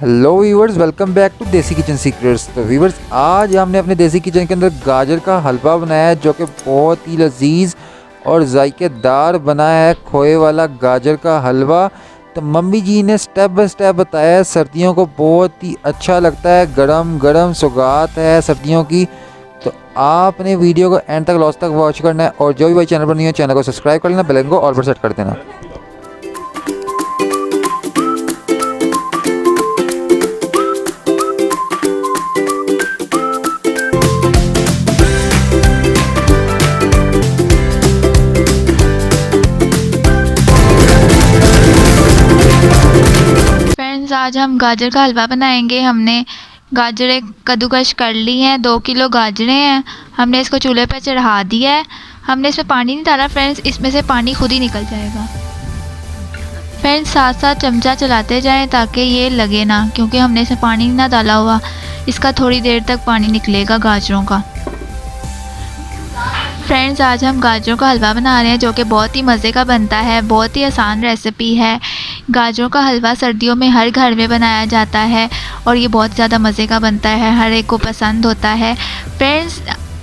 Hello viewers, welcome back to Desi kitchen secrets. तो viewers, आज हमने अपने देसी किचन के अंदर गाजर का हलवा बनाया है जो कि बहुत ही लजीज और जायकेदार बनाया है। खोए वाला गाजर का हलवा तो मम्मी जी ने स्टेप बाय स्टेप बताया है। सर्दियों को बहुत ही अच्छा लगता है, गरम गरम सौगात है सर्दियों की। तो आपने वीडियो को एंड तक लास्ट तक वॉच करना है और जो भी भाई चैनल पर नहीं है चैनल को सब्सक्राइब कर लेना, बेल आइकन को ऑल पर सेट कर देना। आज हम गाजर का हलवा बनाएंगे। हमने गाजरें कद्दूकश कर ली हैं। 2 किलो गाजरें हैं। हमने इसको चूल्हे पर चढ़ा दिया है। हमने इसमें पानी नहीं डाला फ्रेंड्स, इसमें से पानी खुद ही निकल जाएगा। फ्रेंड्स, साथ साथ चमचा चलाते जाएं ताकि ये लगे ना, क्योंकि हमने इसमें पानी ना डाला हुआ। इसका थोड़ी देर तक पानी निकलेगा गाजरों का। फ्रेंड्स, आज हम गाजरों का हलवा बना रहे हैं जो कि बहुत ही मज़े का बनता है। बहुत ही आसान रेसिपी है। गाजरों का हलवा सर्दियों में हर घर में बनाया जाता है और ये बहुत ज़्यादा मज़े का बनता है, हर एक को पसंद होता है। फ्रेंड्स,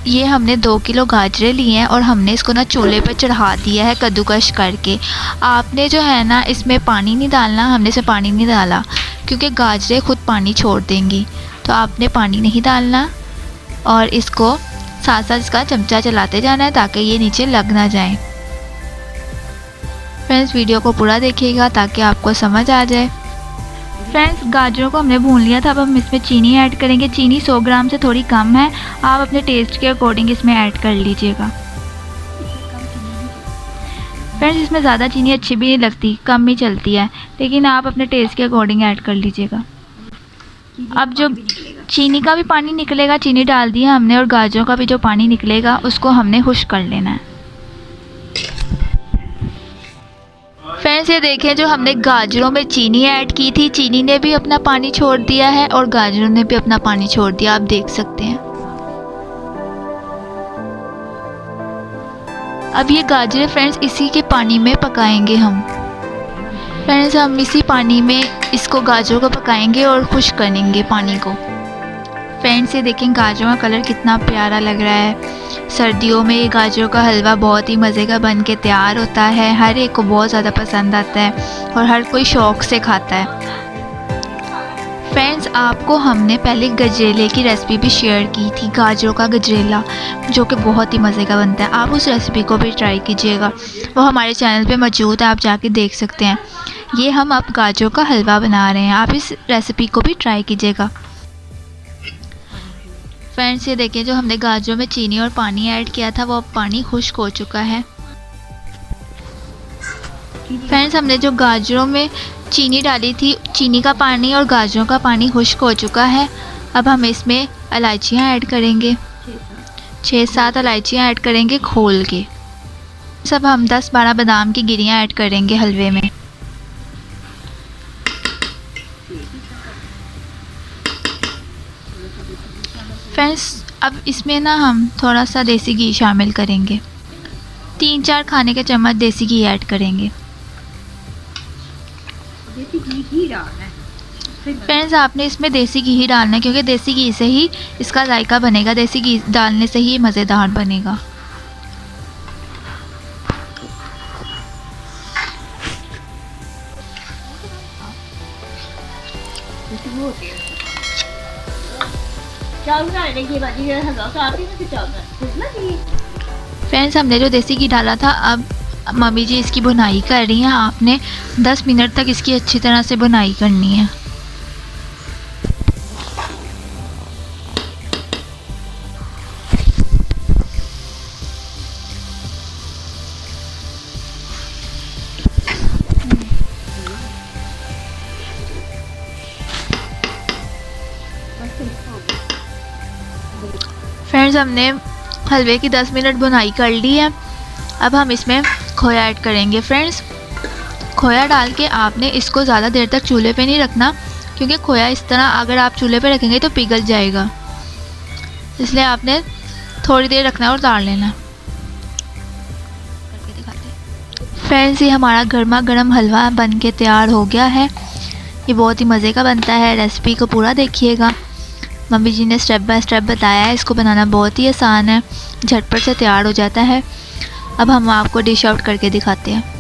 ये हमने 2 किलो गाजरें ली हैं और हमने इसको ना चूल्हे पर चढ़ा दिया है कद्दूकश करके। आपने जो है ना इसमें पानी नहीं डालना, हमने इसमें पानी नहीं डाला क्योंकि गाजरें खुद पानी छोड़ देंगी, तो आपने पानी नहीं डालना और इसको साथ साथ इसका चमचा चलाते जाना है ताकि ये नीचे लग ना जाए। फ्रेंड्स, वीडियो को पूरा देखिएगा ताकि आपको समझ आ जाए। फ्रेंड्स, गाजरों को हमने भून लिया था। अब हम इसमें चीनी ऐड करेंगे। चीनी 100 ग्राम से थोड़ी कम है, आप अपने टेस्ट के अकॉर्डिंग इसमें ऐड कर लीजिएगा। फ्रेंड्स, इसमें ज़्यादा चीनी अच्छी भी नहीं लगती, कम ही चलती है, लेकिन आप अपने टेस्ट के अकॉर्डिंग ऐड कर लीजिएगा। अब जो चीनी का भी पानी निकलेगा, चीनी डाल दिया हमने, और गाजरों का भी जो पानी निकलेगा उसको हमने खुश्क कर लेना है। फ्रेंड्स, ये देखें, जो हमने गाजरों में चीनी ऐड की थी, चीनी ने भी अपना पानी छोड़ दिया है और गाजरों ने भी अपना पानी छोड़ दिया, आप देख सकते हैं। अब ये गाजरें फ्रेंड्स इसी के पानी में पकाएंगे हम। फ्रेंड्स, हम इसी पानी में इसको गाजरों को पकाएंगे और खुश्क करेंगे पानी को। फ्रेंड्स, ये देखें गाजरों का कलर कितना प्यारा लग रहा है। सर्दियों में ये गाजरों का हलवा बहुत ही मज़े का बन के तैयार होता है। हर एक को बहुत ज़्यादा पसंद आता है और हर कोई शौक़ से खाता है। फ्रेंड्स, आपको हमने पहले गजरेले की रेसिपी भी शेयर की थी, गाजरों का गजरेला, जो कि बहुत ही मज़े का बनता है। आप उस रेसिपी को भी ट्राई कीजिएगा, वो हमारे चैनल पे मौजूद है, आप जाके देख सकते हैं। ये हम अब गाजरों का हलवा बना रहे हैं, आप इस रेसिपी को भी ट्राई कीजिएगा। फ्रेंड्स, ये देखिए, जो हमने गाजरों में चीनी और पानी ऐड किया था वो अब पानी खुश्क हो चुका है। फ्रेंड्स, हमने जो गाजरों में चीनी डाली थी, चीनी का पानी और गाजरों का पानी खुश्क हो चुका है। अब हम इसमें इलायचियाँ ऐड करेंगे, 6-7 इलायचियाँ ऐड करेंगे खोल के। सब हम 10-12 बादाम की गिरियाँ ऐड करेंगे हलवे में। फ्रेंड्स, अब इसमें ना हम थोड़ा सा देसी घी शामिल करेंगे, 3-4 खाने के चम्मच देसी घी ऐड करेंगे। फ्रेंड्स, आपने इसमें देसी घी ही डालना है क्योंकि देसी घी से ही इसका जायका बनेगा, देसी घी डालने से ही मज़ेदार बनेगा। फ्रेंड्स, हमने जो देसी घी डाला था, अब मम्मी जी इसकी भुनाई कर रही हैं। आपने 10 मिनट तक इसकी अच्छी तरह से भुनाई करनी है। फ्रेंड्स, हमने हलवे की 10 मिनट भुनाई कर ली है। अब हम इसमें खोया ऐड करेंगे। फ्रेंड्स, खोया डाल के आपने इसको ज़्यादा देर तक चूल्हे पे नहीं रखना क्योंकि खोया इस तरह अगर आप चूल्हे पे रखेंगे तो पिघल जाएगा, इसलिए आपने थोड़ी देर रखना और उतार लेना। फ्रेंड्स, ये हमारा गर्मा गर्म हलवा बन के तैयार हो गया है। ये बहुत ही मज़े का बनता है। रेसिपी को पूरा देखिएगा। मम्मी जी ने स्टेप बाय स्टेप बताया है। इसको बनाना बहुत ही आसान है, झटपट से तैयार हो जाता है। अब हम आपको डिश आउट करके दिखाते हैं।